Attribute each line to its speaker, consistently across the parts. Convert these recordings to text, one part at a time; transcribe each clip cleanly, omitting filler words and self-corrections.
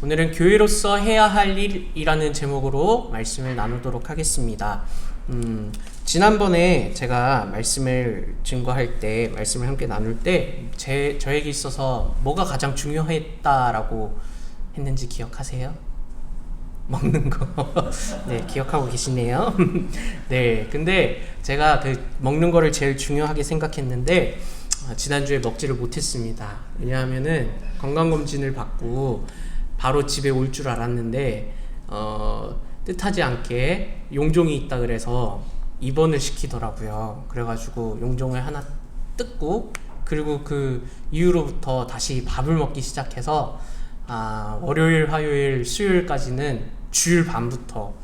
Speaker 1: 오늘은 교회로서 해야 할 일이라는 제목으로 말씀을 나누도록 하겠습니다. 지난번에 제가 말씀을 증거할 때, 말씀을 함께 나눌 때 저에게 있어서 뭐가 가장 중요했다라고 했는지 기억하세요? 먹는 거. 네, 기억하고 계시네요. 네, 근데 제가 그 먹는 거를 제일 중요하게 생각했는데 지난주에 먹지를 못했습니다. 왜냐하면은 건강검진을 받고 바로 집에 올 줄 알았는데 뜻하지 않게 용종이 있다 그래서 입원을 시키더라고요. 그래가지고 용종을 하나 뜯고, 그리고 그 이후로부터 다시 밥을 먹기 시작해서 월요일, 화요일, 수요일까지는 주일 밤부터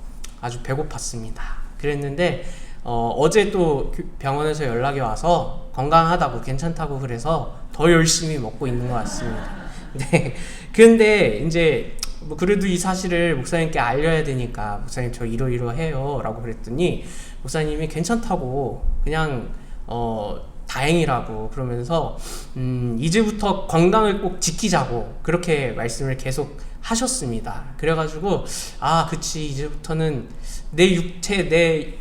Speaker 1: 아주 배고팠습니다. 그랬는데 어제 또 병원에서 연락이 와서 건강하다고, 괜찮다고 그래서 더 열심히 먹고 있는 것 같습니다. 네. 근데 이제 뭐 그래도 이 사실을 목사님께 알려야 되니까, 목사님 저 이러이러해요 라고 그랬더니 목사님이 괜찮다고, 그냥 다행이라고 그러면서 이제부터 건강을 꼭 지키자고 그렇게 말씀을 계속 하셨습니다. 그래가지고 그치, 이제부터는 내 육체,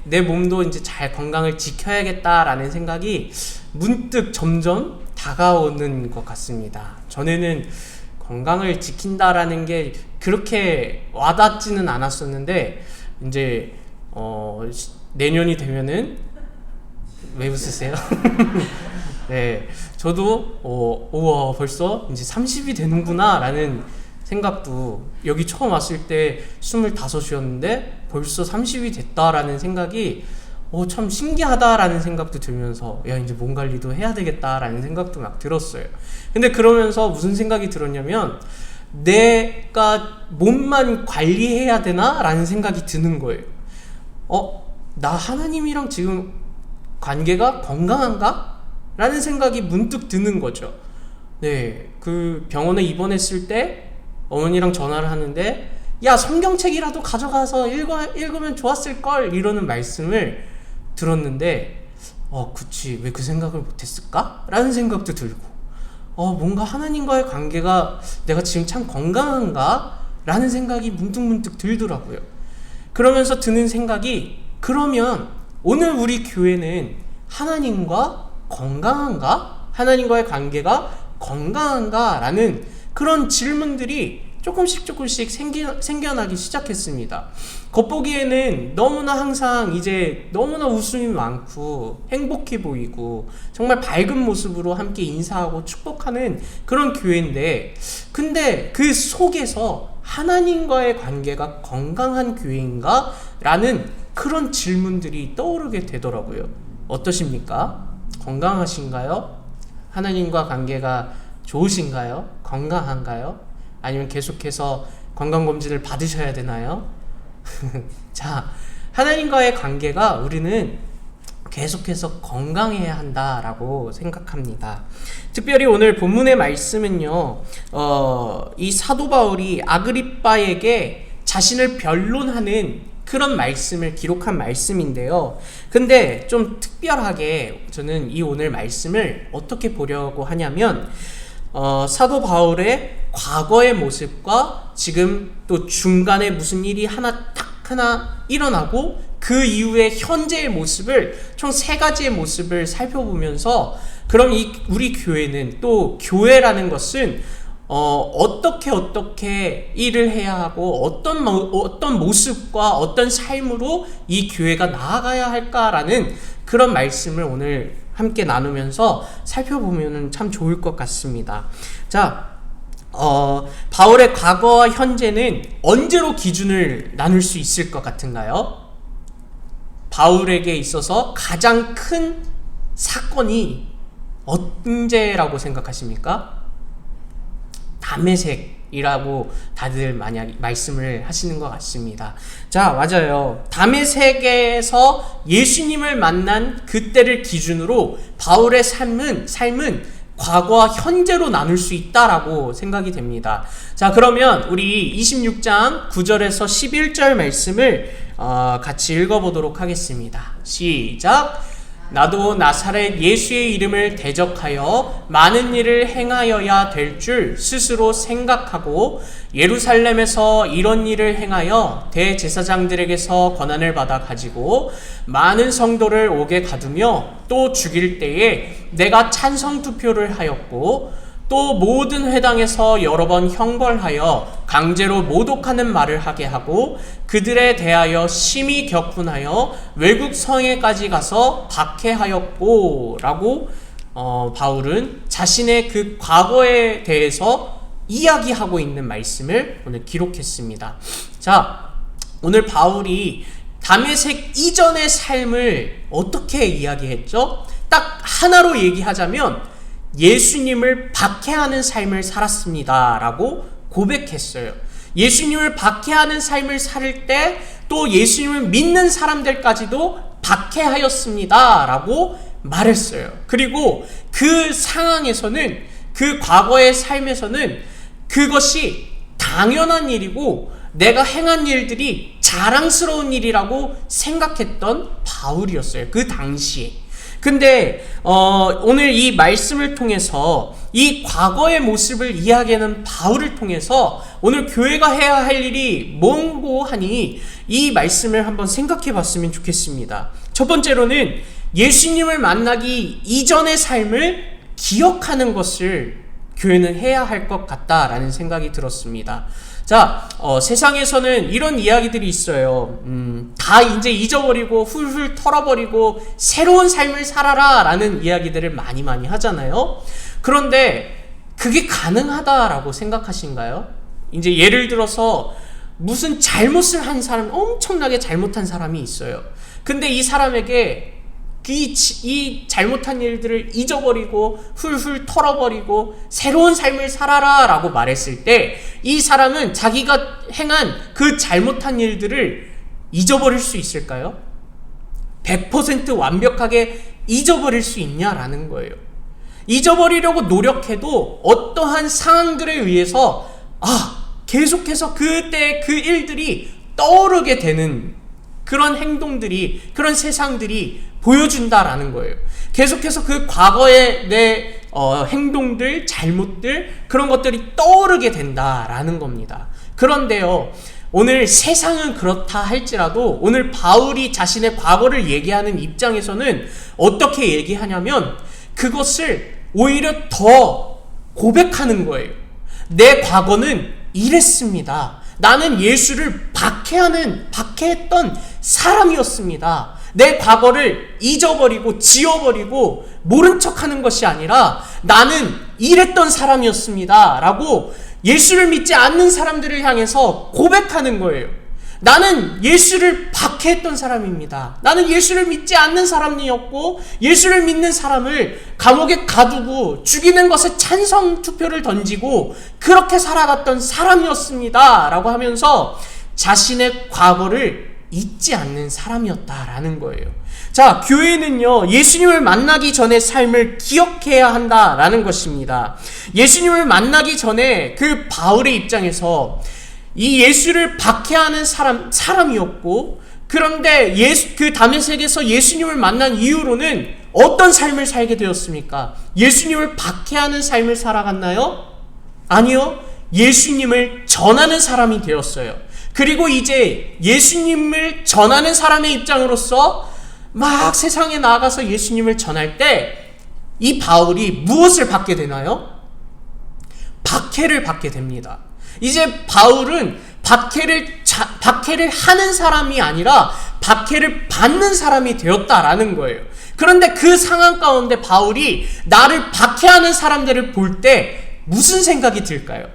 Speaker 1: 내 몸도 이제 잘 건강을 지켜야겠다라는 생각이 문득 점점 다가오는 것 같습니다. 전에는 건강을 지킨다라는 게 그렇게 와닿지는 않았었는데, 이제 내년이 되면은, 왜 웃으세요? 네, 저도 우와, 벌써 이제 30이 되는구나 라는 생각도, 여기 처음 왔을 때 25이었는데 벌써 30이 됐다라는 생각이 참 신기하다라는 생각도 들면서, 야, 이제 몸 관리도 해야 되겠다라는 생각도 막 들었어요. 근데 그러면서 무슨 생각이 들었냐면, 내가 몸만 관리해야 되나? 라는 생각이 드는 거예요. 나 하나님이랑 지금 관계가 건강한가? 라는 생각이 문득 드는 거죠. 네, 그 병원에 입원했을 때 어머니랑 전화를 하는데, 야, 성경책이라도 가져가서 읽으면 좋았을걸, 이러는 말씀을 들었는데, 그치, 왜 그 생각을 못했을까? 라는 생각도 들고, 뭔가 하나님과의 관계가 내가 지금 참 건강한가? 라는 생각이 문득문득 들더라고요. 그러면서 드는 생각이, 그러면 오늘 우리 교회는 하나님과 건강한가? 하나님과의 관계가 건강한가? 라는 그런 질문들이 조금씩 생겨나기 시작했습니다. 겉보기에는 너무나 항상 이제 너무나 웃음이 많고 행복해 보이고 정말 밝은 모습으로 함께 인사하고 축복하는 그런 교회인데, 근데 그 속에서 하나님과의 관계가 건강한 교회인가? 라는 그런 질문들이 떠오르게 되더라고요. 어떠십니까? 건강하신가요? 하나님과 관계가 좋으신가요? 건강한가요? 아니면 계속해서 건강검진을 받으셔야 되나요? 자, 하나님과의 관계가 우리는 계속해서 건강해야 한다라고 생각합니다. 특별히 오늘 본문의 말씀은요, 이 사도 바울이 아그리빠에게 자신을 변론하는 그런 말씀을 기록한 말씀인데요. 근데 좀 특별하게 저는 이 오늘 말씀을 어떻게 보려고 하냐면, 사도 바울의 과거의 모습과 지금 또 중간에 무슨 일이 하나 일어나고 그 이후에 현재의 모습을, 총 3가지의 모습을 살펴보면서, 그럼 우리 교회는, 또 교회라는 것은 어떻게 일을 해야 하고 어떤 모습과 어떤 삶으로 이 교회가 나아가야 할까라는 그런 말씀을 오늘 함께 나누면서 살펴보면 참 좋을 것 같습니다. 자, 바울의 과거와 현재는 언제로 기준을 나눌 수 있을 것 같은가요? 바울에게 있어서 가장 큰 사건이 언제라고 생각하십니까? 다메섹이라고 다들 만약 말씀을 하시는 것 같습니다. 자, 맞아요. 다메섹에서 예수님을 만난 그때를 기준으로 바울의 삶은 과거와 현재로 나눌 수 있다라고 생각이 됩니다. 자, 그러면 우리 26장 9절에서 11절 말씀을 같이 읽어보도록 하겠습니다. 시작! 나도 나사렛 예수의 이름을 대적하여 많은 일을 행하여야 될 줄 스스로 생각하고 예루살렘에서 이런 일을 행하여 대제사장들에게서 권한을 받아 가지고 많은 성도를 옥에 가두며 또 죽일 때에 내가 찬성 투표를 하였고 또 모든 회당에서 여러 번 형벌하여 강제로 모독하는 말을 하게 하고 그들에 대하여 심히 격분하여 외국 성에까지 가서 박해하였고 라고 바울은 자신의 그 과거에 대해서 이야기하고 있는 말씀을 오늘 기록했습니다. 자, 오늘 바울이 다메섹 이전의 삶을 어떻게 이야기했죠? 딱 하나로 얘기하자면 예수님을 박해하는 삶을 살았습니다 라고 고백했어요. 예수님을 박해하는 삶을 살 때 또 예수님을 믿는 사람들까지도 박해하였습니다 라고 말했어요. 그리고 그 상황에서는, 그 과거의 삶에서는 그것이 당연한 일이고 내가 행한 일들이 자랑스러운 일이라고 생각했던 바울이었어요, 그 당시에. 근데 오늘 이 말씀을 통해서 이 과거의 모습을 이야기하는 바울을 통해서 오늘 교회가 해야 할 일이 뭔고 하니 이 말씀을 한번 생각해 봤으면 좋겠습니다. 첫 번째로는 예수님을 만나기 이전의 삶을 기억하는 것을 교회는 해야 할 것 같다라는 생각이 들었습니다. 자, 세상에서는 이런 이야기들이 있어요. 다 이제 잊어버리고 훌훌 털어버리고 새로운 삶을 살아라 라는 이야기들을 많이 하잖아요. 그런데 그게 가능하다라고 생각하신가요? 이제 예를 들어서 무슨 잘못을 한 사람, 엄청나게 잘못한 사람이 있어요. 근데 이 사람에게 이 잘못한 일들을 잊어버리고 훌훌 털어버리고 새로운 삶을 살아라 라고 말했을 때 이 사람은 자기가 행한 그 잘못한 일들을 잊어버릴 수 있을까요? 100% 완벽하게 잊어버릴 수 있냐라는 거예요. 잊어버리려고 노력해도 어떠한 상황들에 의해서 계속해서 그때 그 일들이 떠오르게 되는 그런 행동들이, 그런 세상들이 보여준다라는 거예요. 계속해서 그 과거의 내 행동들, 잘못들, 그런 것들이 떠오르게 된다라는 겁니다. 그런데요, 오늘 세상은 그렇다 할지라도 오늘 바울이 자신의 과거를 얘기하는 입장에서는 어떻게 얘기하냐면 그것을 오히려 더 고백하는 거예요. 내 과거는 이랬습니다. 나는 예수를 박해했던 사람이었습니다. 내 과거를 잊어버리고 지워버리고 모른 척하는 것이 아니라 나는 이랬던 사람이었습니다 라고 예수를 믿지 않는 사람들을 향해서 고백하는 거예요. 나는 예수를 박해했던 사람입니다. 나는 예수를 믿지 않는 사람이었고 예수를 믿는 사람을 감옥에 가두고 죽이는 것에 찬성 투표를 던지고 그렇게 살아갔던 사람이었습니다 라고 하면서 자신의 과거를 잊지 않는 사람이었다라는 거예요. 자, 교회는요, 예수님을 만나기 전의 삶을 기억해야 한다라는 것입니다. 예수님을 만나기 전에 그 바울의 입장에서 이 예수를 박해하는 사람이었고, 그런데 그 다메섹에서 예수님을 만난 이후로는 어떤 삶을 살게 되었습니까? 예수님을 박해하는 삶을 살아갔나요? 아니요. 예수님을 전하는 사람이 되었어요. 그리고 이제 예수님을 전하는 사람의 입장으로서 막 세상에 나아가서 예수님을 전할 때 이 바울이 무엇을 받게 되나요? 박해를 받게 됩니다. 이제 바울은 박해를 하는 사람이 아니라 박해를 받는 사람이 되었다라는 거예요. 그런데 그 상황 가운데 바울이 나를 박해하는 사람들을 볼 때 무슨 생각이 들까요?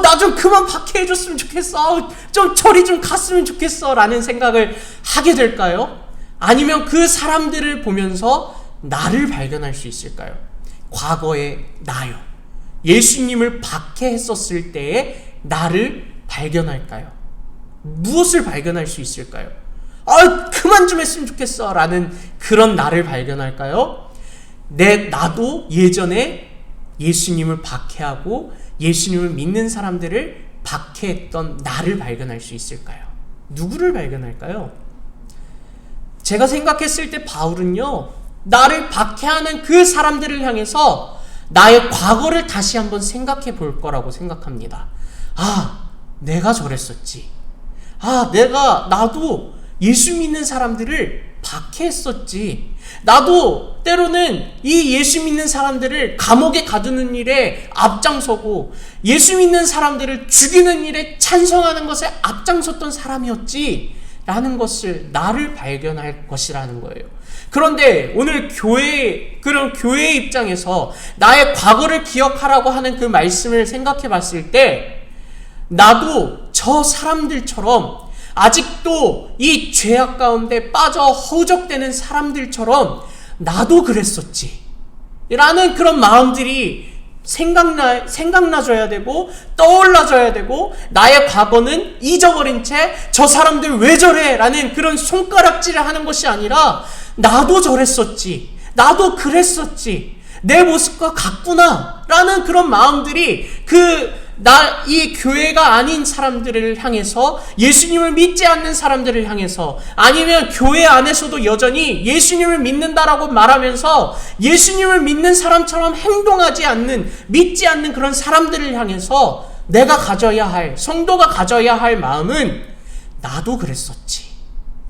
Speaker 1: 나 좀 그만 박해해줬으면 좋겠어. 좀 저리 좀 갔으면 좋겠어. 라는 생각을 하게 될까요? 아니면 그 사람들을 보면서 나를 발견할 수 있을까요? 과거의 나요. 예수님을 박해했었을 때의 나를 발견할까요? 무엇을 발견할 수 있을까요? 그만 좀 했으면 좋겠어. 라는 그런 나를 발견할까요? 나도 예전에 예수님을 박해하고 예수님을 믿는 사람들을 박해했던 나를 발견할 수 있을까요? 누구를 발견할까요? 제가 생각했을 때 바울은요, 나를 박해하는 그 사람들을 향해서 나의 과거를 다시 한번 생각해 볼 거라고 생각합니다. 내가 저랬었지. 나도 예수 믿는 사람들을 박해했었지. 나도 때로는 이 예수 믿는 사람들을 감옥에 가두는 일에 앞장서고 예수 믿는 사람들을 죽이는 일에 찬성하는 것에 앞장섰던 사람이었지 라는 것을 나를 발견할 것이라는 거예요. 그런데 오늘 그런 교회의 입장에서 나의 과거를 기억하라고 하는 그 말씀을 생각해 봤을 때 나도 저 사람들처럼 아직도 이 죄악 가운데 빠져 허우적대는 사람들처럼 나도 그랬었지 라는 그런 마음들이 생각나줘야 되고 떠올라줘야 되고, 나의 과거는 잊어버린 채 저 사람들 왜 저래 라는 그런 손가락질을 하는 것이 아니라 나도 저랬었지, 나도 그랬었지, 내 모습과 같구나 라는 그런 마음들이 이 교회가 아닌 사람들을 향해서, 예수님을 믿지 않는 사람들을 향해서, 아니면 교회 안에서도 여전히 예수님을 믿는다라고 말하면서 예수님을 믿는 사람처럼 행동하지 않는, 믿지 않는 그런 사람들을 향해서 내가 가져야 할, 성도가 가져야 할 마음은 나도 그랬었지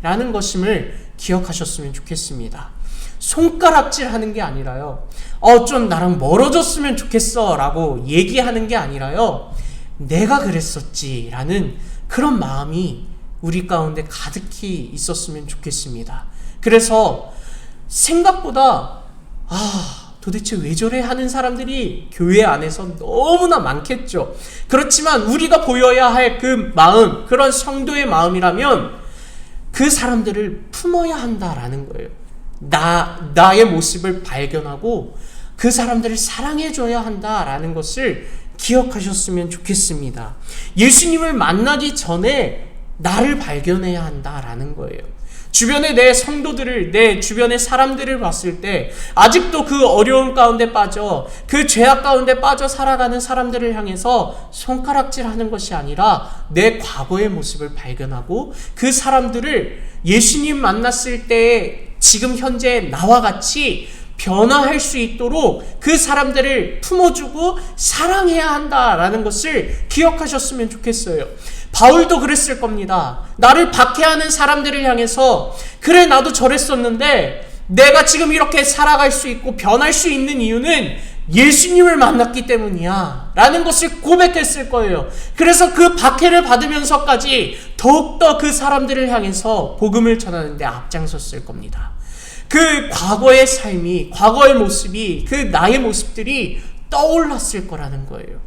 Speaker 1: 라는 것임을 기억하셨으면 좋겠습니다. 손가락질 하는 게 아니라요, 좀 나랑 멀어졌으면 좋겠어 라고 얘기하는 게 아니라요, 내가 그랬었지 라는 그런 마음이 우리 가운데 가득히 있었으면 좋겠습니다. 그래서 생각보다 도대체 왜 저래 하는 사람들이 교회 안에서 너무나 많겠죠. 그렇지만 우리가 보여야 할 그 마음, 그런 성도의 마음이라면 그 사람들을 품어야 한다라는 거예요. 나의 모습을 발견하고 그 사람들을 사랑해줘야 한다라는 것을 기억하셨으면 좋겠습니다. 예수님을 만나기 전에 나를 발견해야 한다라는 거예요. 주변의 내 성도들을, 내 주변의 사람들을 봤을 때 아직도 그 어려움 가운데 빠져, 그 죄악 가운데 빠져 살아가는 사람들을 향해서 손가락질하는 것이 아니라 내 과거의 모습을 발견하고 그 사람들을 예수님 만났을 때 지금 현재 나와 같이 변화할 수 있도록 그 사람들을 품어주고 사랑해야 한다라는 것을 기억하셨으면 좋겠어요. 바울도 그랬을 겁니다. 나를 박해하는 사람들을 향해서, 그래 나도 저랬었는데 내가 지금 이렇게 살아갈 수 있고 변할 수 있는 이유는 예수님을 만났기 때문이야 라는 것을 고백했을 거예요. 그래서 그 박해를 받으면서까지 더욱더 그 사람들을 향해서 복음을 전하는 데 앞장섰을 겁니다. 그 과거의 삶이, 과거의 모습이, 그 나의 모습들이 떠올랐을 거라는 거예요.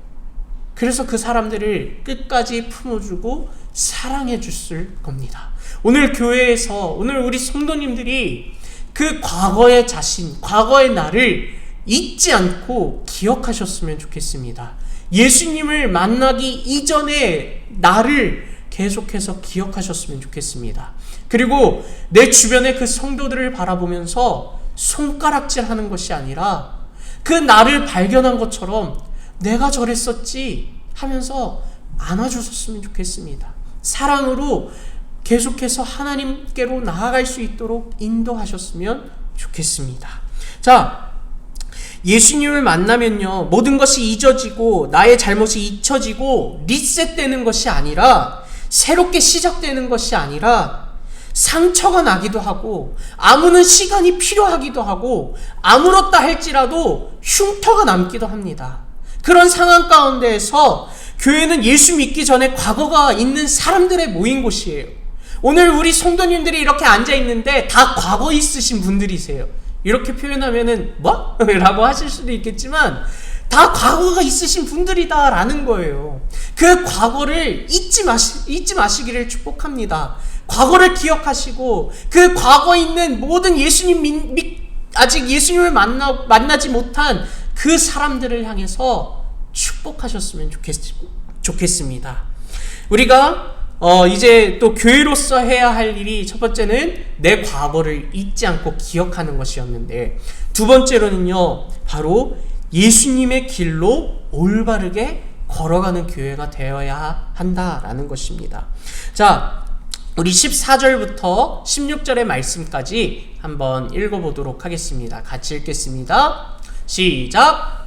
Speaker 1: 그래서 그 사람들을 끝까지 품어주고 사랑해 줬을 겁니다. 오늘 교회에서, 오늘 우리 성도님들이 그 과거의 자신, 과거의 나를 잊지 않고 기억하셨으면 좋겠습니다. 예수님을 만나기 이전에 나를 계속해서 기억하셨으면 좋겠습니다. 그리고 내 주변의 그 성도들을 바라보면서 손가락질 하는 것이 아니라 그 나를 발견한 것처럼 내가 저랬었지 하면서 안아주셨으면 좋겠습니다. 사랑으로 계속해서 하나님께로 나아갈 수 있도록 인도하셨으면 좋겠습니다. 자, 예수님을 만나면요, 모든 것이 잊어지고 나의 잘못이 잊혀지고 리셋되는 것이 아니라, 새롭게 시작되는 것이 아니라 상처가 나기도 하고 아무는 시간이 필요하기도 하고 아물었다 할지라도 흉터가 남기도 합니다. 그런 상황 가운데에서 교회는 예수 믿기 전에 과거가 있는 사람들의 모인 곳이에요. 오늘 우리 성도님들이 이렇게 앉아있는데 다 과거 있으신 분들이세요. 이렇게 표현하면은 뭐? 라고 하실 수도 있겠지만 다 과거가 있으신 분들이다 라는 거예요. 그 과거를 잊지 마시기를 축복합니다. 과거를 기억하시고 그 과거에 있는 모든 아직 예수님을 만나지 못한 그 사람들을 향해서 축복하셨으면 좋겠습니다. 우리가 이제 또 교회로서 해야 할 일이, 첫 번째는 내 과거를 잊지 않고 기억하는 것이었는데, 두 번째로는요, 바로 예수님의 길로 올바르게 걸어가는 교회가 되어야 한다라는 것입니다. 자, 우리 14절부터 16절의 말씀까지 한번 읽어보도록 하겠습니다. 같이 읽겠습니다. 시작!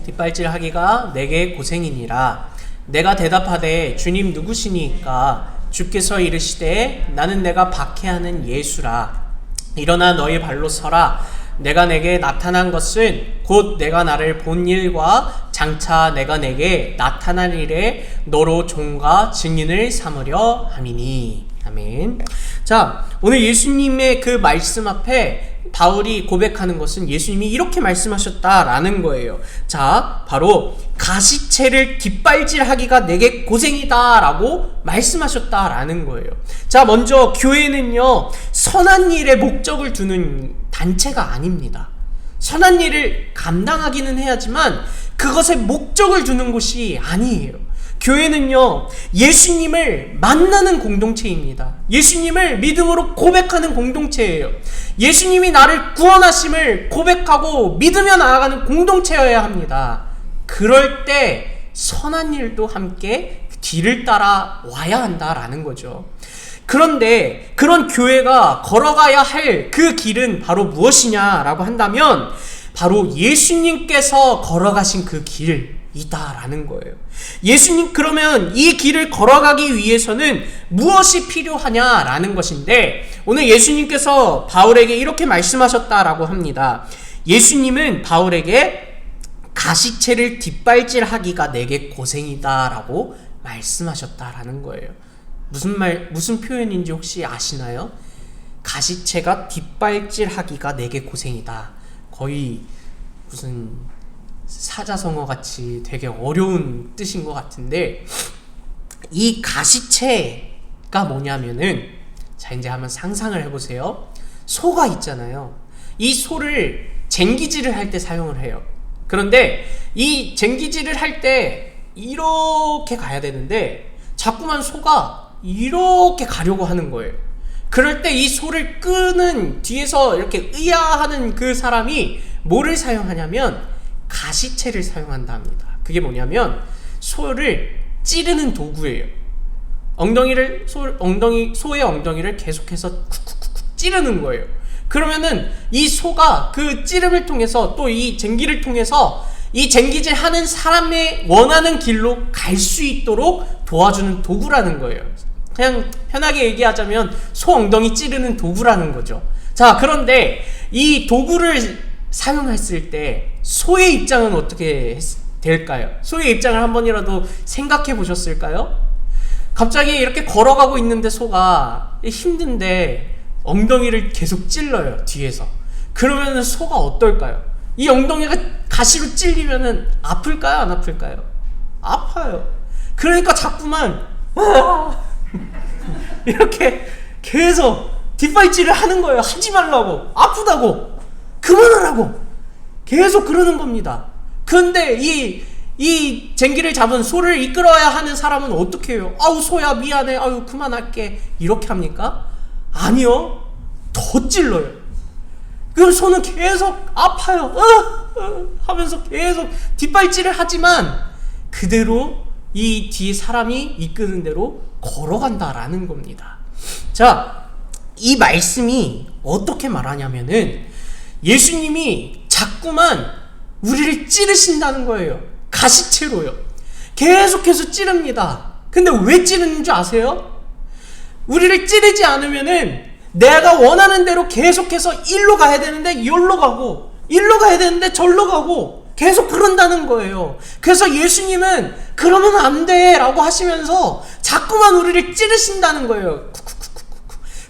Speaker 1: 뒷발질하기가 내게 고생이니라. 내가 대답하되 주님 누구시니까? 주께서 이르시되 나는 내가 박해하는 예수라. 일어나 너희 발로 서라. 내가 내게 나타난 것은 곧 내가 나를 본 일과 장차 내가 내게 나타날 일에 너로 종과 증인을 삼으려 함이니. 아멘. 자, 오늘 예수님의 그 말씀 앞에 바울이 고백하는 것은 예수님이 이렇게 말씀하셨다라는 거예요. 자, 바로 가시체를 뒷발질하기가 내게 고생이다 라고 말씀하셨다라는 거예요. 자, 먼저 교회는요, 선한 일에 목적을 두는 단체가 아닙니다. 선한 일을 감당하기는 해야지만 그것에 목적을 두는 곳이 아니에요. 교회는요, 예수님을 만나는 공동체입니다. 예수님을 믿음으로 고백하는 공동체예요. 예수님이 나를 구원하심을 고백하고 믿으며 나아가는 공동체여야 합니다. 그럴 때 선한 일도 함께 뒤를 따라 와야 한다라는 거죠. 그런데 그런 교회가 걸어가야 할 그 길은 바로 무엇이냐라고 한다면 바로 예수님께서 걸어가신 그 길이다라는 거예요. 예수님, 그러면 이 길을 걸어가기 위해서는 무엇이 필요하냐라는 것인데, 오늘 예수님께서 바울에게 이렇게 말씀하셨다라고 합니다. 예수님은 바울에게 가시체를 뒷발질하기가 내게 고생이다라고 말씀하셨다라는 거예요. 무슨 표현인지 혹시 아시나요? 가시체가 뒷발질하기가 내게 고생이다. 거의 무슨 사자성어 같이 되게 어려운 뜻인 것 같은데, 이 가시체가 뭐냐면은, 자, 이제 한번 상상을 해보세요. 소가 있잖아요. 이 소를 쟁기질을 할 때 사용을 해요. 그런데 이 쟁기질을 할 때 이렇게 가야 되는데 자꾸만 소가 이렇게 가려고 하는 거예요. 그럴 때 이 소를 끄는, 뒤에서 이렇게 의아하는 그 사람이 뭐를 사용하냐면 가시체를 사용한다 합니다. 그게 뭐냐면 소를 찌르는 도구예요. 소의 엉덩이를 계속해서 쿡쿡쿡 찌르는 거예요. 그러면은 이 소가 그 찌름을 통해서, 또 이 쟁기를 통해서 이 쟁기질 하는 사람의 원하는 길로 갈 수 있도록 도와주는 도구라는 거예요. 그냥 편하게 얘기하자면 소 엉덩이 찌르는 도구라는 거죠. 자, 그런데 이 도구를 사용했을 때 소의 입장은 어떻게 될까요? 소의 입장을 한 번이라도 생각해 보셨을까요? 갑자기 이렇게 걸어가고 있는데 소가 힘든데 엉덩이를 계속 찔러요, 뒤에서. 그러면 소가 어떨까요? 이 엉덩이가 가시로 찔리면은 아플까요, 안 아플까요? 아파요. 그러니까 자꾸만 이렇게 계속 뒷발질을 하는 거예요. 하지 말라고, 아프다고, 그만하라고 계속 그러는 겁니다. 그런데 이 쟁기를 잡은 소를 이끌어야 하는 사람은 어떻게 해요? 아우, 소야 미안해, 아유 그만할게, 이렇게 합니까? 아니요, 더 찔러요. 그럼 소는 계속 아파요, 하면서 계속 뒷발질을 하지만 그대로 이 뒤에 사람이 이끄는 대로 걸어간다라는 겁니다. 자, 이 말씀이 어떻게 말하냐면은 예수님이 자꾸만 우리를 찌르신다는 거예요. 가시체로요. 계속해서 찌릅니다. 근데 왜 찌르는 줄 아세요? 우리를 찌르지 않으면은 내가 원하는 대로 계속해서 일로 가야 되는데 여기로 가고, 일로 가야 되는데 절로 가고, 계속 그런다는 거예요. 그래서 예수님은 그러면 안 돼 라고 하시면서 자꾸만 우리를 찌르신다는 거예요.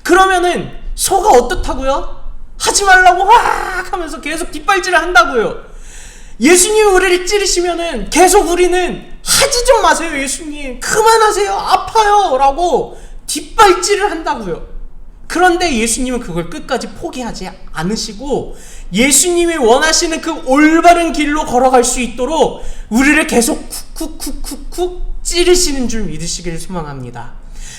Speaker 1: 그러면은 소가 어떻다고요? 하지 말라고 확 하면서 계속 뒷발질을 한다고요. 예수님이 우리를 찌르시면은 계속 우리는 하지 좀 마세요, 예수님, 그만하세요, 아파요 라고 뒷발질을 한다고요. 그런데 예수님은 그걸 끝까지 포기하지 않으시고 예수님이 원하시는 그 올바른 길로 걸어갈 수 있도록 우리를 계속 쿡쿡쿡쿡 찌르시는 줄 믿으시기를 소망합니다.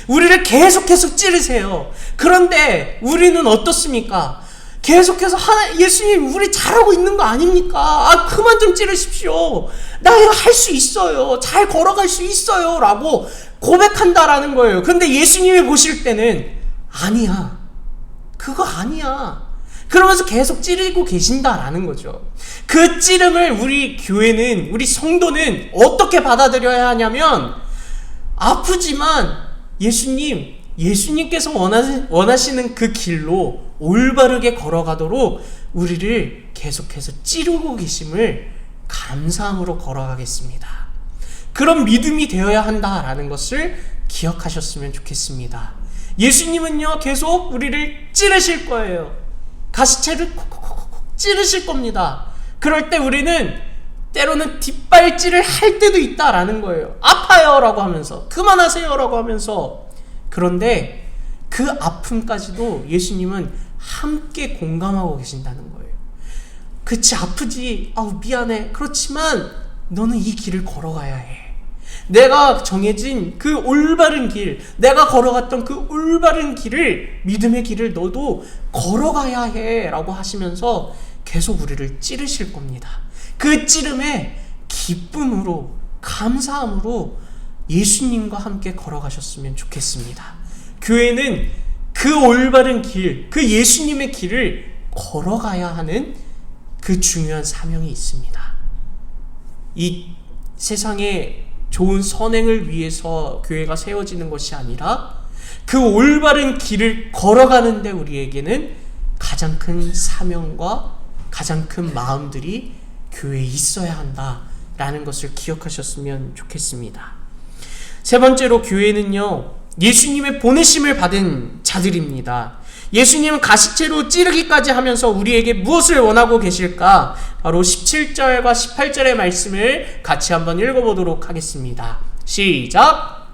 Speaker 1: 우리를 계속해서 찌르세요. 그런데 우리는 어떻습니까? 계속해서 예수님 우리 잘하고 있는 거 아닙니까? 그만 좀 찌르십시오. 나 이거 할 수 있어요. 잘 걸어갈 수 있어요. 라고 고백한다라는 거예요. 그런데 예수님이 보실 때는 아니야. 그거 아니야. 그러면서 계속 찌르고 계신다라는 거죠. 그 찌름을 우리 교회는, 우리 성도는 어떻게 받아들여야 하냐면, 아프지만 예수님께서 원하시는 그 길로 올바르게 걸어가도록 우리를 계속해서 찌르고 계심을 감사함으로 걸어가겠습니다. 그런 믿음이 되어야 한다라는 것을 기억하셨으면 좋겠습니다. 예수님은요, 계속 우리를 찌르실 거예요. 가시채를 콕콕콕 찌르실 겁니다. 그럴 때 우리는 때로는 뒷발질을 할 때도 있다라는 거예요. 아파요 라고 하면서, 그만하세요 라고 하면서. 그런데 그 아픔까지도 예수님은 함께 공감하고 계신다는 거예요. 그치, 아프지, 미안해. 그렇지만 너는 이 길을 걸어가야 해. 내가 정해진 그 올바른 길, 내가 걸어갔던 그 올바른 길을, 믿음의 길을 너도 걸어가야 해 라고 하시면서 계속 우리를 찌르실 겁니다. 그 찌름에 기쁨으로, 감사함으로 예수님과 함께 걸어가셨으면 좋겠습니다. 교회는 그 올바른 길, 그 예수님의 길을 걸어가야 하는 그 중요한 사명이 있습니다. 이 세상에 좋은 선행을 위해서 교회가 세워지는 것이 아니라 그 올바른 길을 걸어가는데 우리에게는 가장 큰 사명과 가장 큰 마음들이 교회에 있어야 한다라는 것을 기억하셨으면 좋겠습니다. 세 번째로, 교회는요, 예수님의 보내심을 받은 자들입니다. 예수님은 가시채로 찌르기까지 하면서 우리에게 무엇을 원하고 계실까? 바로 17절과 18절의 말씀을 같이 한번 읽어보도록 하겠습니다. 시작!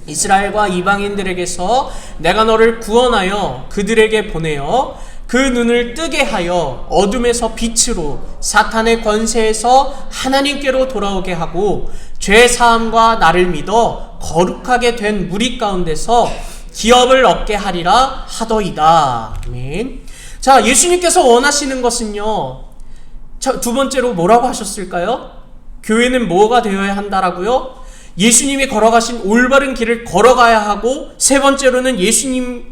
Speaker 1: 이스라엘과 이방인들에게서 내가 너를 구원하여 그들에게 보내어 그 눈을 뜨게 하여 어둠에서 빛으로, 사탄의 권세에서 하나님께로 돌아오게 하고 죄 사함과 나를 믿어 거룩하게 된 무리 가운데서 기업을 얻게 하리라 하더이다. 아멘. 자, 예수님께서 원하시는 것은요, 두 번째로 뭐라고 하셨을까요? 교회는 뭐가 되어야 한다라고요? 예수님이 걸어가신 올바른 길을 걸어가야 하고, 세 번째로는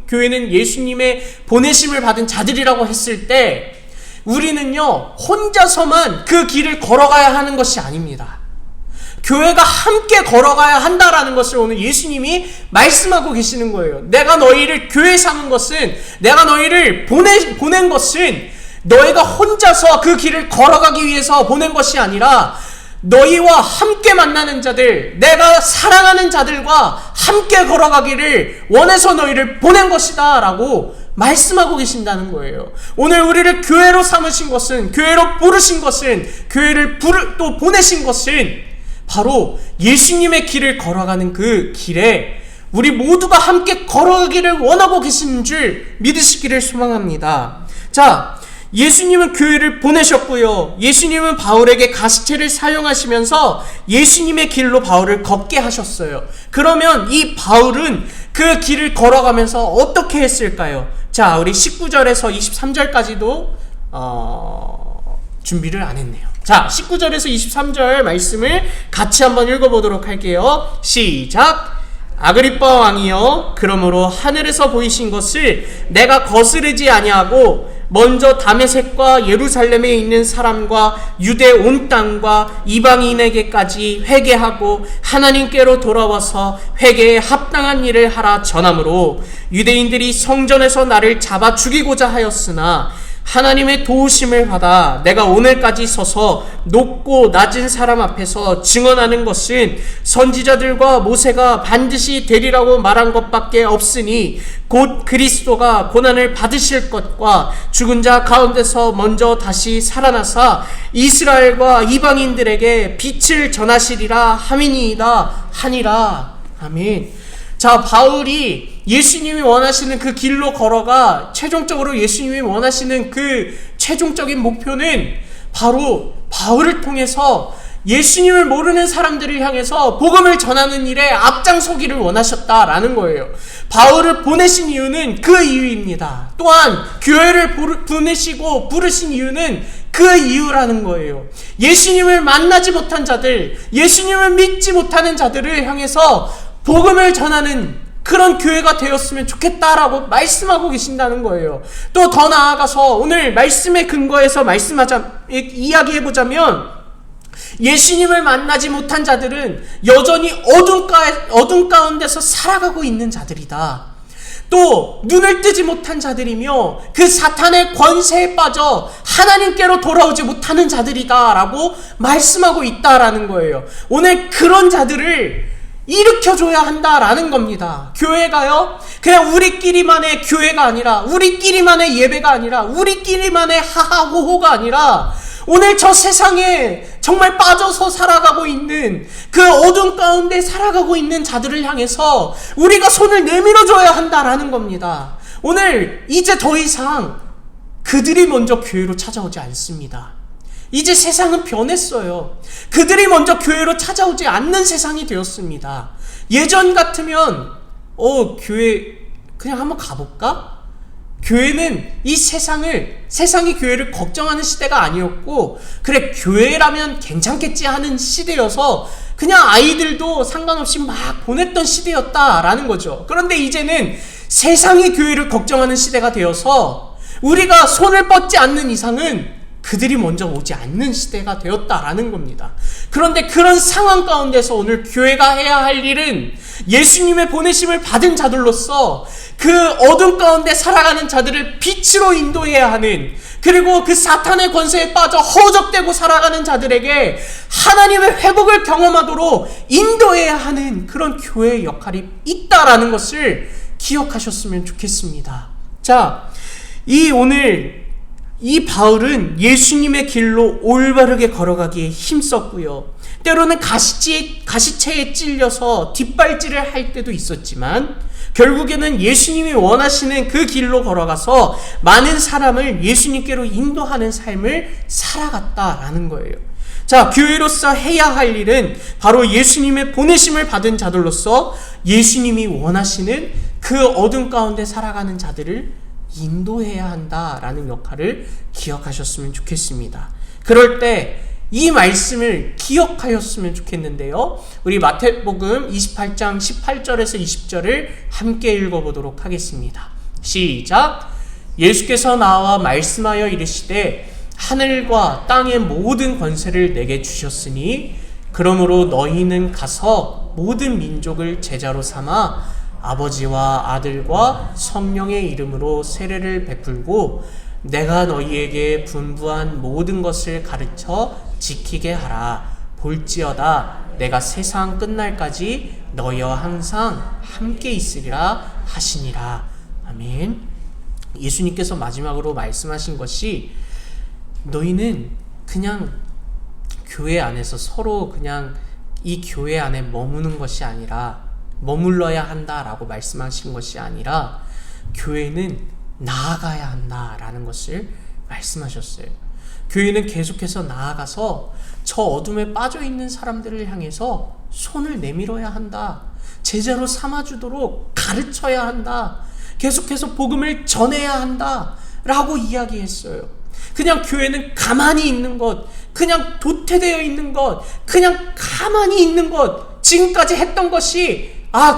Speaker 1: 교회는 예수님의 보내심을 받은 자들이라고 했을 때, 우리는요, 혼자서만 그 길을 걸어가야 하는 것이 아닙니다. 교회가 함께 걸어가야 한다라는 것을 오늘 예수님이 말씀하고 계시는 거예요. 내가 너희를 교회 삼은 것은, 내가 너희를 보낸 것은 너희가 혼자서 그 길을 걸어가기 위해서 보낸 것이 아니라 너희와 함께 만나는 자들, 내가 사랑하는 자들과 함께 걸어가기를 원해서 너희를 보낸 것이다 라고 말씀하고 계신다는 거예요. 오늘 우리를 교회로 삼으신 것은, 교회로 부르신 것은, 교회를 또 보내신 것은 바로 예수님의 길을 걸어가는 그 길에 우리 모두가 함께 걸어가기를 원하고 계시는 줄 믿으시기를 소망합니다. 자, 예수님은 교회를 보내셨고요. 예수님은 바울에게 가시채를 사용하시면서 예수님의 길로 바울을 걷게 하셨어요. 그러면 이 바울은 그 길을 걸어가면서 어떻게 했을까요? 자, 우리 19절에서 23절까지도 준비를 안 했네요. 자, 19절에서 23절 말씀을 같이 한번 읽어보도록 할게요. 시작! 아그리빠 왕이여, 그러므로 하늘에서 보이신 것을 내가 거스르지 아니하고 먼저 다메섹과 예루살렘에 있는 사람과 유대 온 땅과 이방인에게까지 회개하고 하나님께로 돌아와서 회개에 합당한 일을 하라 전함으로 유대인들이 성전에서 나를 잡아 죽이고자 하였으나 하나님의 도우심을 받아 내가 오늘까지 서서 높고 낮은 사람 앞에서 증언하는 것은 선지자들과 모세가 반드시 되리라고 말한 것밖에 없으니 곧 그리스도가 고난을 받으실 것과 죽은 자 가운데서 먼저 다시 살아나사 이스라엘과 이방인들에게 빛을 전하시리라 함이니이다 하니라. 아멘. 자, 바울이 예수님이 원하시는 그 길로 걸어가 최종적으로 예수님이 원하시는 그 최종적인 목표는 바로 바울을 통해서 예수님을 모르는 사람들을 향해서 복음을 전하는 일에 앞장서기를 원하셨다라는 거예요. 바울을 보내신 이유는 그 이유입니다. 또한 교회를 보내시고 부르신 이유는 그 이유라는 거예요. 예수님을 만나지 못한 자들, 예수님을 믿지 못하는 자들을 향해서 복음을 전하는 그런 교회가 되었으면 좋겠다라고 말씀하고 계신다는 거예요. 또 더 나아가서 오늘 말씀의 근거에서 이야기해보자면, 예수님을 만나지 못한 자들은 여전히 어둠 가운데서 살아가고 있는 자들이다. 또 눈을 뜨지 못한 자들이며 그 사탄의 권세에 빠져 하나님께로 돌아오지 못하는 자들이다 라고 말씀하고 있다라는 거예요. 오늘 그런 자들을 일으켜줘야 한다라는 겁니다. 교회가요, 그냥 우리끼리만의 교회가 아니라, 우리끼리만의 예배가 아니라, 우리끼리만의 하하호호가 아니라, 오늘 저 세상에 정말 빠져서 살아가고 있는 그 어둠 가운데 살아가고 있는 자들을 향해서 우리가 손을 내밀어줘야 한다라는 겁니다. 오늘 이제 더 이상 그들이 먼저 교회로 찾아오지 않습니다. 이제 세상은 변했어요. 그들이 먼저 교회로 찾아오지 않는 세상이 되었습니다. 예전 같으면 교회 그냥 한번 가볼까? 교회는 이 세상이 교회를 걱정하는 시대가 아니었고, 그래 교회라면 괜찮겠지 하는 시대여서 그냥 아이들도 상관없이 막 보냈던 시대였다라는 거죠. 그런데 이제는 세상이 교회를 걱정하는 시대가 되어서 우리가 손을 뻗지 않는 이상은 그들이 먼저 오지 않는 시대가 되었다라는 겁니다. 그런데 그런 상황 가운데서 오늘 교회가 해야 할 일은 예수님의 보내심을 받은 자들로서 그 어둠 가운데 살아가는 자들을 빛으로 인도해야 하는, 그리고 그 사탄의 권세에 빠져 허우적대고 살아가는 자들에게 하나님의 회복을 경험하도록 인도해야 하는 그런 교회의 역할이 있다라는 것을 기억하셨으면 좋겠습니다. 자, 오늘 이 바울은 예수님의 길로 올바르게 걸어가기에 힘썼고요. 때로는 가시체에 찔려서 뒷발질을 할 때도 있었지만 결국에는 예수님이 원하시는 그 길로 걸어가서 많은 사람을 예수님께로 인도하는 삶을 살아갔다라는 거예요. 자, 교회로서 해야 할 일은 바로 예수님의 보내심을 받은 자들로서 예수님이 원하시는 그 어둠 가운데 살아가는 자들을 인도해야 한다라는 역할을 기억하셨으면 좋겠습니다. 그럴 때 이 말씀을 기억하였으면 좋겠는데요. 우리 마태복음 28장 18절에서 20절을 함께 읽어보도록 하겠습니다. 시작! 예수께서 나와 말씀하여 이르시되 하늘과 땅의 모든 권세를 내게 주셨으니 그러므로 너희는 가서 모든 민족을 제자로 삼아 아버지와 아들과 성령의 이름으로 세례를 베풀고 내가 너희에게 분부한 모든 것을 가르쳐 지키게 하라. 볼지어다 내가 세상 끝날까지 너희와 항상 함께 있으리라 하시니라. 아멘. 예수님께서 마지막으로 말씀하신 것이 너희는 그냥 교회 안에서 서로 그냥 이 교회 안에 머무는 것이 아니라, 머물러야 한다라고 말씀하신 것이 아니라 교회는 나아가야 한다라는 것을 말씀하셨어요. 교회는 계속해서 나아가서 저 어둠에 빠져있는 사람들을 향해서 손을 내밀어야 한다. 제자로 삼아주도록 가르쳐야 한다. 계속해서 복음을 전해야 한다 라고 이야기했어요. 그냥 교회는 가만히 있는 것, 그냥 도태되어 있는 것, 그냥 가만히 있는 것, 지금까지 했던 것이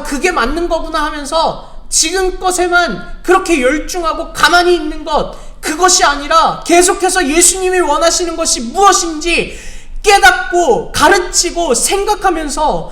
Speaker 1: 그게 맞는 거구나 하면서 지금 것에만 그렇게 열중하고 가만히 있는 것, 그것이 아니라 계속해서 예수님이 원하시는 것이 무엇인지 깨닫고 가르치고 생각하면서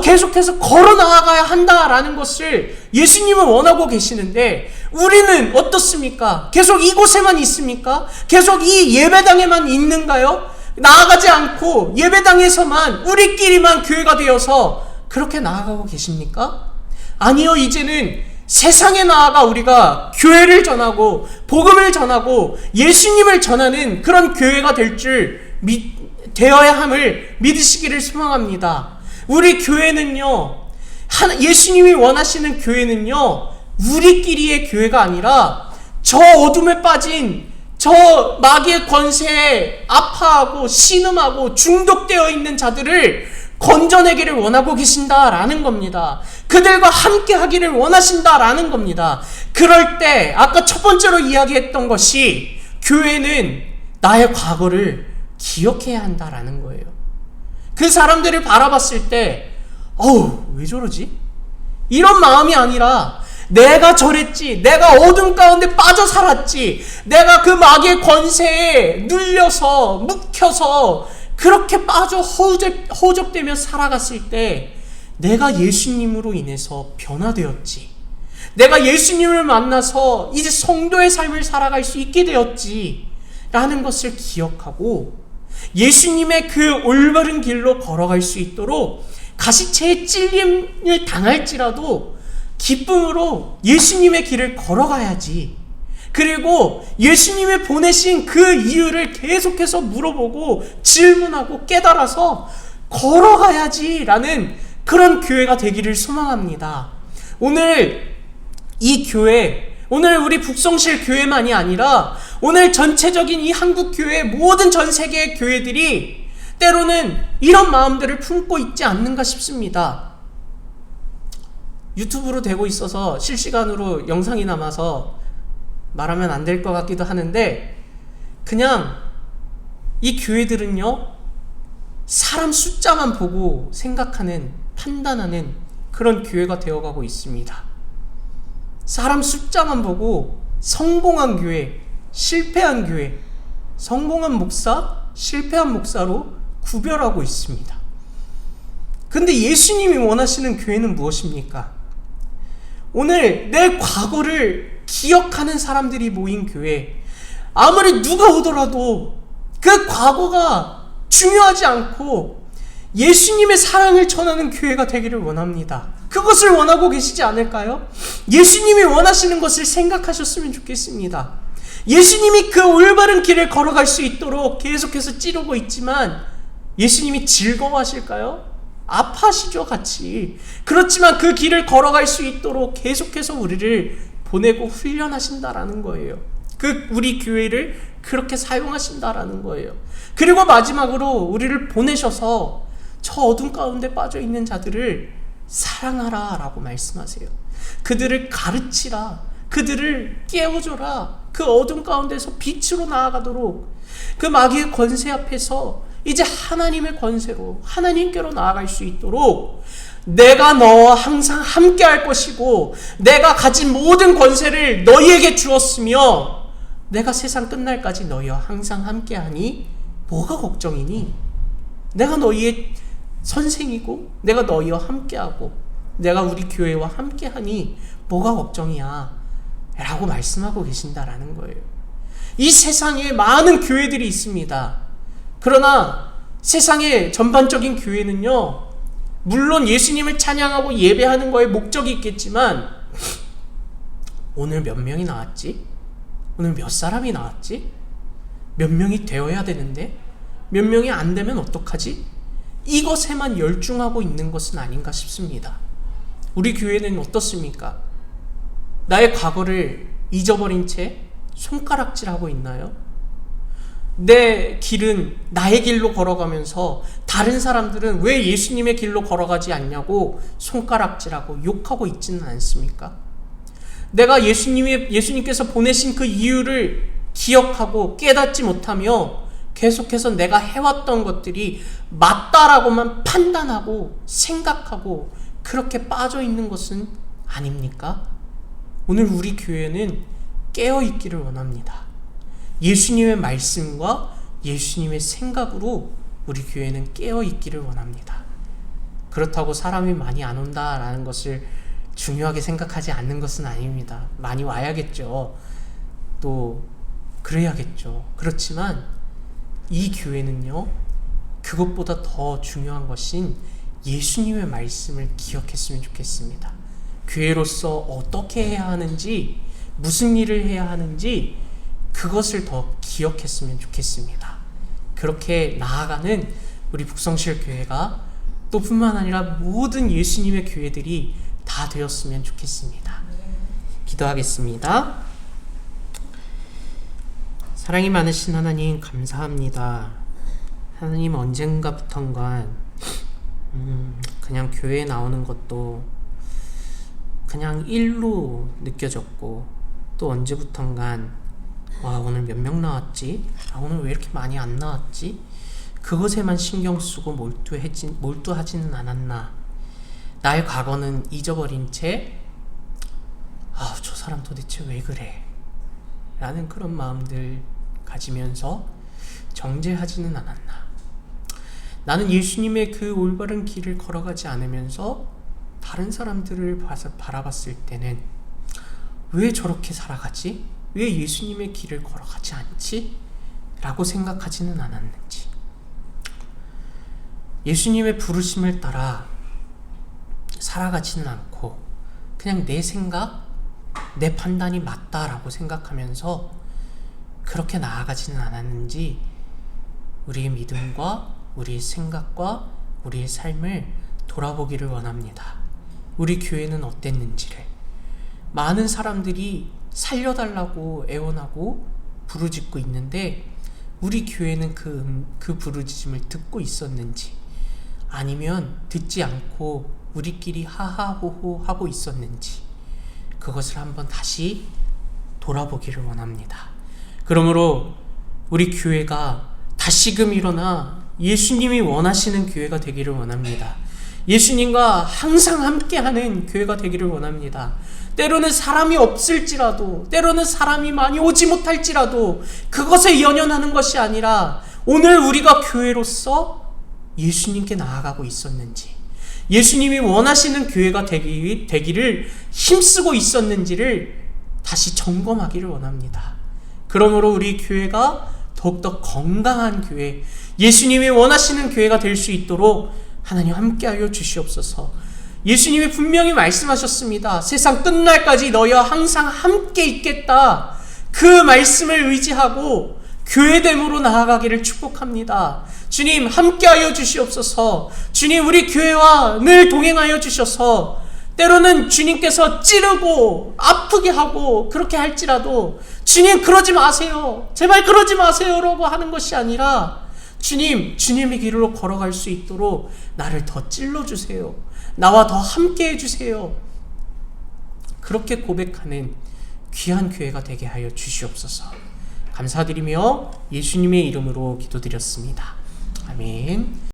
Speaker 1: 계속해서 걸어 나아가야 한다라는 것을 예수님은 원하고 계시는데, 우리는 어떻습니까? 계속 이곳에만 있습니까? 계속 이 예배당에만 있는가요? 나아가지 않고 예배당에서만 우리끼리만 교회가 되어서 그렇게 나아가고 계십니까? 아니요, 이제는 세상에 나아가 우리가 교회를 전하고 복음을 전하고 예수님을 전하는 그런 교회가 되어야 함을 믿으시기를 소망합니다. 우리 교회는요, 예수님이 원하시는 교회는요, 우리끼리의 교회가 아니라 저 어둠에 빠진 저 마귀의 권세에 아파하고 신음하고 중독되어 있는 자들을 건져내기를 원하고 계신다라는 겁니다. 그들과 함께 하기를 원하신다라는 겁니다. 그럴 때 아까 첫 번째로 이야기했던 것이 교회는 나의 과거를 기억해야 한다라는 거예요. 그 사람들을 바라봤을 때 왜 저러지? 이런 마음이 아니라 내가 저랬지, 내가 어둠 가운데 빠져 살았지, 내가 그 마귀의 권세에 눌려서 묵혀서 그렇게 빠져 허우적대며 살아갔을 때 내가 예수님으로 인해서 변화되었지, 내가 예수님을 만나서 이제 성도의 삶을 살아갈 수 있게 되었지 라는 것을 기억하고 예수님의 그 올바른 길로 걸어갈 수 있도록 가시체에 찔림을 당할지라도 기쁨으로 예수님의 길을 걸어가야지. 그리고 예수님이 보내신 그 이유를 계속해서 물어보고 질문하고 깨달아서 걸어가야지 라는 그런 교회가 되기를 소망합니다. 오늘 이 교회, 오늘 우리 북성실 교회만이 아니라 오늘 전체적인 이 한국 교회 모든 전 세계의 교회들이 때로는 이런 마음들을 품고 있지 않는가 싶습니다. 유튜브로 되고 있어서 실시간으로 영상이 남아서 말하면 안 될 것 같기도 하는데, 그냥 이 교회들은요, 사람 숫자만 보고 생각하는, 판단하는 그런 교회가 되어가고 있습니다. 사람 숫자만 보고 성공한 교회, 실패한 교회, 성공한 목사, 실패한 목사로 구별하고 있습니다. 근데 예수님이 원하시는 교회는 무엇입니까? 오늘 내 과거를 기억하는 사람들이 모인 교회, 아무리 누가 오더라도 그 과거가 중요하지 않고 예수님의 사랑을 전하는 교회가 되기를 원합니다. 그것을 원하고 계시지 않을까요? 예수님이 원하시는 것을 생각하셨으면 좋겠습니다. 예수님이 그 올바른 길을 걸어갈 수 있도록 계속해서 찌르고 있지만 예수님이 즐거워하실까요? 아파하시죠, 같이. 그렇지만 그 길을 걸어갈 수 있도록 계속해서 우리를 보내고 훈련하신다라는 거예요. 우리 교회를 그렇게 사용하신다라는 거예요. 그리고 마지막으로 우리를 보내셔서 저 어둠 가운데 빠져 있는 자들을 사랑하라 라고 말씀하세요. 그들을 가르치라, 그들을 깨워줘라, 그 어둠 가운데서 빛으로 나아가도록, 그 마귀의 권세 앞에서 이제 하나님의 권세로 하나님께로 나아갈 수 있도록 내가 너와 항상 함께 할 것이고 내가 가진 모든 권세를 너희에게 주었으며 내가 세상 끝날까지 너희와 항상 함께하니 뭐가 걱정이니? 내가 너희의 선생이고 내가 너희와 함께하고 내가 우리 교회와 함께하니 뭐가 걱정이야 라고 말씀하고 계신다라는 거예요. 이 세상에 많은 교회들이 있습니다. 그러나 세상의 전반적인 교회는요, 물론 예수님을 찬양하고 예배하는 거에 목적이 있겠지만 오늘 몇 명이 나왔지? 오늘 몇 사람이 나왔지? 몇 명이 되어야 되는데 몇 명이 안 되면 어떡하지? 이것에만 열중하고 있는 것은 아닌가 싶습니다. 우리 교회는 어떻습니까? 나의 과거를 잊어버린 채 손가락질하고 있나요? 내 길은 나의 길로 걸어가면서 다른 사람들은 왜 예수님의 길로 걸어가지 않냐고 손가락질하고 욕하고 있지는 않습니까? 내가 예수님께서 보내신 그 이유를 기억하고 깨닫지 못하며 계속해서 내가 해왔던 것들이 맞다라고만 판단하고 생각하고 그렇게 빠져 있는 것은 아닙니까? 오늘 우리 교회는 깨어 있기를 원합니다. 예수님의 말씀과 예수님의 생각으로 우리 교회는 깨어 있기를 원합니다. 그렇다고 사람이 많이 안 온다라는 것을 중요하게 생각하지 않는 것은 아닙니다. 많이 와야겠죠. 또 그래야겠죠. 그렇지만 이 교회는요, 그것보다 더 중요한 것인 예수님의 말씀을 기억했으면 좋겠습니다. 교회로서 어떻게 해야 하는지, 무슨 일을 해야 하는지 그것을 더 기억했으면 좋겠습니다. 그렇게 나아가는 우리 북성실 교회가 또 뿐만 아니라 모든 예수님의 교회들이 다 되었으면 좋겠습니다. 기도하겠습니다. 사랑이 많으신 하나님 감사합니다. 하나님 언젠가부턴가 그냥 교회에 나오는 것도 그냥 일로 느껴졌고, 또 언제부턴간 오늘 몇 명 나왔지? 오늘 왜 이렇게 많이 안 나왔지? 그것에만 신경 쓰고 몰두하지는 않았나. 나의 과거는 잊어버린 채 저 사람 도대체 왜 그래? 라는 그런 마음들 가지면서 정죄하지는 않았나. 나는 예수님의 그 올바른 길을 걸어가지 않으면서 다른 사람들을 바라봤을 때는 왜 저렇게 살아가지? 왜 예수님의 길을 걸어가지 않지? 라고 생각하지는 않았는지. 예수님의 부르심을 따라 살아가지는 않고 그냥 내 생각, 내 판단이 맞다라고 생각하면서 그렇게 나아가지는 않았는지, 우리의 믿음과 우리의 생각과 우리의 삶을 돌아보기를 원합니다. 우리 교회는 어땠는지를. 많은 사람들이 살려달라고 애원하고 부르짖고 있는데 우리 교회는 그 부르짖음을 듣고 있었는지, 아니면 듣지 않고 우리끼리 하하호호 하고 있었는지, 그것을 한번 다시 돌아보기를 원합니다. 그러므로 우리 교회가 다시금 일어나 예수님이 원하시는 교회가 되기를 원합니다. 예수님과 항상 함께하는 교회가 되기를 원합니다. 때로는 사람이 없을지라도, 때로는 사람이 많이 오지 못할지라도 그것에 연연하는 것이 아니라, 오늘 우리가 교회로서 예수님께 나아가고 있었는지, 예수님이 원하시는 교회가 되기를 힘쓰고 있었는지를 다시 점검하기를 원합니다. 그러므로 우리 교회가 더욱더 건강한 교회, 예수님이 원하시는 교회가 될 수 있도록 하나님 함께하여 주시옵소서. 예수님이 분명히 말씀하셨습니다. 세상 끝날까지 너희와 항상 함께 있겠다. 그 말씀을 의지하고 교회됨으로 나아가기를 축복합니다. 주님 함께하여 주시옵소서. 주님 우리 교회와 늘 동행하여 주셔서, 때로는 주님께서 찌르고 아프게 하고 그렇게 할지라도 주님 그러지 마세요, 제발 그러지 마세요 라고 하는 것이 아니라, 주님의 길로 걸어갈 수 있도록 나를 더 찔러주세요, 나와 더 함께 해주세요, 그렇게 고백하는 귀한 교회가 되게 하여 주시옵소서. 감사드리며 예수님의 이름으로 기도드렸습니다. 아멘.